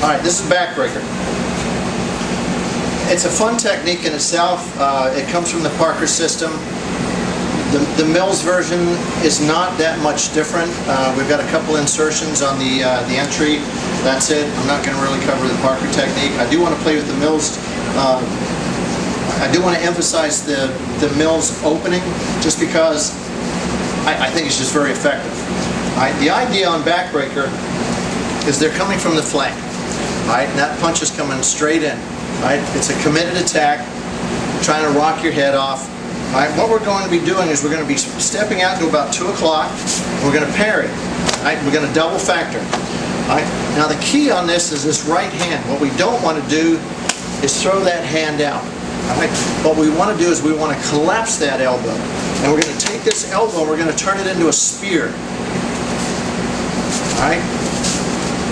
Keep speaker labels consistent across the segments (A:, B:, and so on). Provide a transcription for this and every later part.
A: Alright, this is Backbreaker. It's a fun technique in itself. It comes from the Parker system. The Mills version is not that much different. We've got a couple insertions on the entry. That's it. I'm not going to really cover the Parker technique. I do want to play with the Mills. I do want to emphasize the Mills opening, just because I think it's just very effective. The idea on Backbreaker is they're coming from the flank. And that punch is coming straight in. It's a committed attack, trying to rock your head off. What we're going to be doing is we're going to be stepping out to about 2 o'clock. We're going to parry. We're going to double factor. Now the key on this is this right hand. What we don't want to do is throw that hand out. What we want to do is we want to collapse that elbow. And we're going to take this elbow and we're going to turn it into a spear.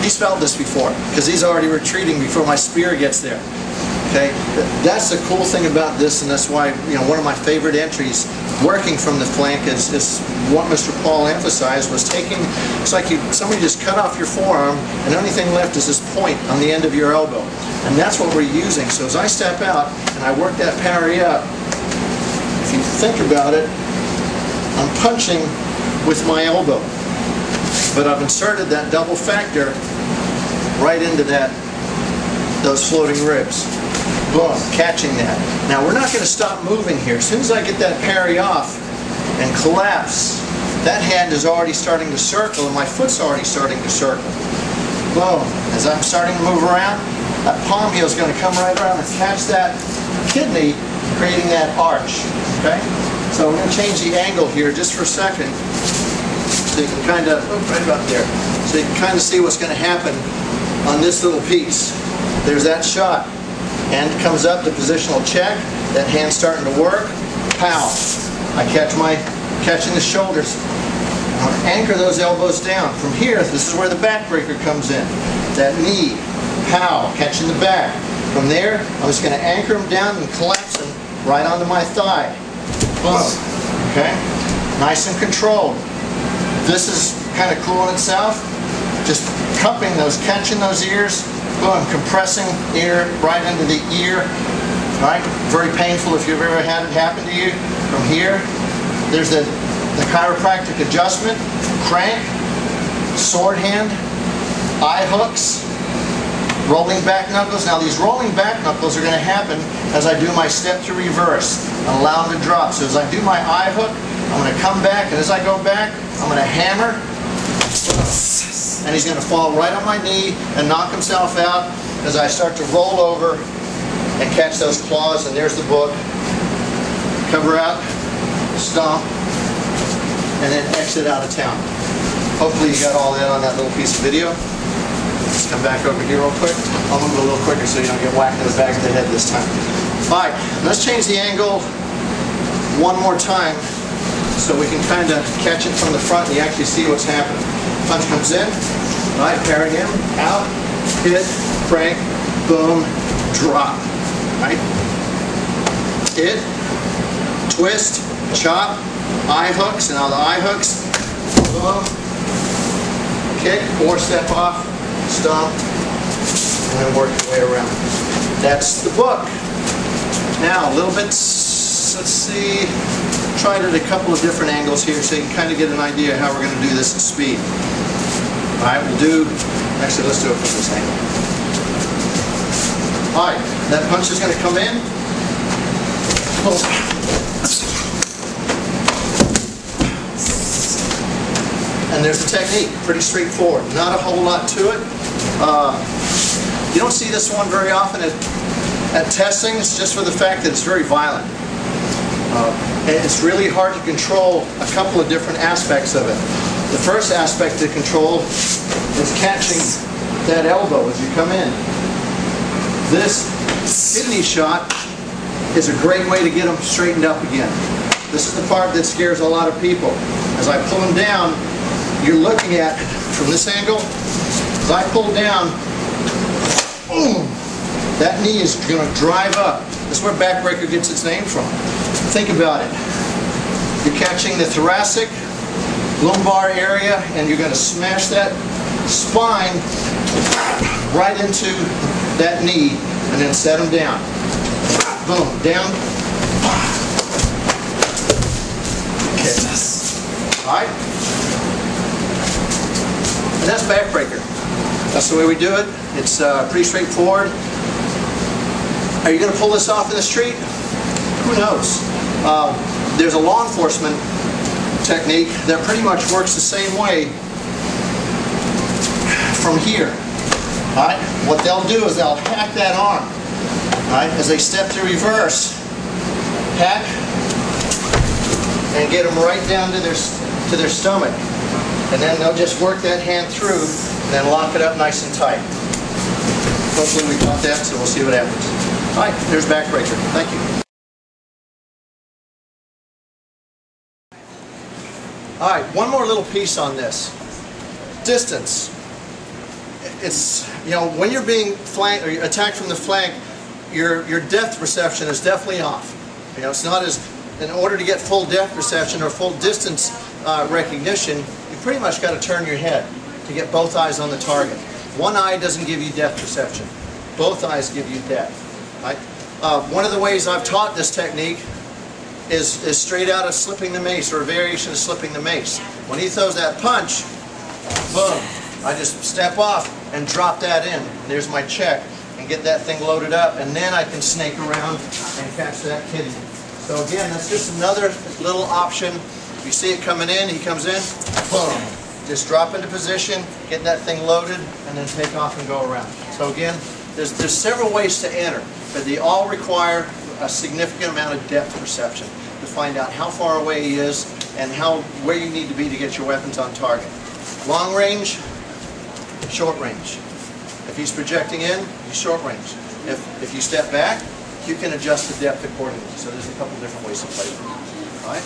A: He's felt this before, because he's already retreating before my spear gets there. Okay, that's the cool thing about this, and that's why, one of my favorite entries, working from the flank, is what Mr. Paul emphasized, was taking, it's like somebody just cut off your forearm, and the only thing left is this point on the end of your elbow. And that's what we're using. So as I step out, and I work that parry up, if you think about it, I'm punching with my elbow. But I've inserted that double factor right into those floating ribs. Boom, catching that. Now we're not going to stop moving here. As soon as I get that parry off and collapse, that hand is already starting to circle and my foot's already starting to circle. Boom. As I'm starting to move around, that palm heel is going to come right around and catch that kidney, creating that arch. Okay? So we're going to change the angle here just for a second. So you can kind of, right about there, so you can kind of see what's going to happen on this little piece. There's that shot. Hand comes up to positional check. That hand's starting to work. Pow. I catching the shoulders. I'm going to anchor those elbows down. From here, this is where the backbreaker comes in. That knee. Pow. Catching the back. From there, I'm just going to anchor them down and collapse them right onto my thigh. Boom. Okay? Nice and controlled. This is kind of cool in itself. Just cupping those, catching those ears, boom, compressing ear right into the ear. Very painful if you've ever had it happen to you. From here, there's the chiropractic adjustment, crank, sword hand, eye hooks, rolling back knuckles. Now these rolling back knuckles are going to happen as I do my step to reverse and allow them to drop. So as I do my eye hook, I'm going to come back, and as I go back, I'm going to hammer, and he's going to fall right on my knee and knock himself out as I start to roll over and catch those claws, and there's the book. Cover out, stomp, and then exit out of town. Hopefully you got all that on that little piece of video. Let's come back over here real quick. I'll move a little quicker so you don't get whacked in the back of the head this time. Alright, let's change the angle one more time, so we can kind of catch it from the front and you actually see what's happening. Punch comes in, parry him, out, hit, crank, boom, drop. Hit, twist, chop, eye hooks, and now the eye hooks, boom, kick, or step off, stomp, and then work your way around. That's the book. Now a little bit, let's see, tried at a couple of different angles here so you can kind of get an idea how we're going to do this at speed. Alright, we'll do, actually let's do it from this angle. Alright, that punch is going to come in. And there's the technique, pretty straightforward. Not a whole lot to it. You don't see this one very often at testings, just for the fact that it's very violent. And it's really hard to control a couple of different aspects of it. The first aspect to control is catching that elbow as you come in. This kidney shot is a great way to get them straightened up again. This is the part that scares a lot of people. As I pull them down, you're looking at, from this angle, as I pull down, boom, that knee is going to drive up. That's where Backbreaker gets its name from. Think about it. You're catching the thoracic, lumbar area, and you're going to smash that spine right into that knee and then set them down. Boom, down. Okay. Alright? And that's Backbreaker. That's the way we do it. It's pretty straightforward. Are you going to pull this off in the street? Who knows? There's a law enforcement technique that pretty much works the same way from here. Alright? What they'll do is they'll hack that arm. Alright? As they step to reverse, hack, and get them right down to their stomach. And then they'll just work that hand through and then lock it up nice and tight. Hopefully we got that, so we'll see what happens. Alright, there's Backbreaker. Thank you. Alright, one more little piece on this. Distance. It's, when you're being flanked or attacked from the flank, your depth perception is definitely off. It's not as, in order to get full depth perception or full distance recognition, you pretty much got to turn your head to get both eyes on the target. One eye doesn't give you depth perception. Both eyes give you depth. Right? One of the ways I've taught this technique is straight out of slipping the mace, or a variation of slipping the mace. When he throws that punch, boom, I just step off and drop that in. There's my check, and get that thing loaded up, and then I can snake around and catch that kitty. So again, that's just another little option. If you see it coming in, he comes in, boom, just drop into position, get that thing loaded, and then take off and go around. So again, there's several ways to enter, but they all require a significant amount of depth perception to find out how far away he is and where you need to be to get your weapons on target. Long range, short range. If he's projecting in, he's short range. If you step back, you can adjust the depth accordingly. So there's a couple different ways to play with it. All right?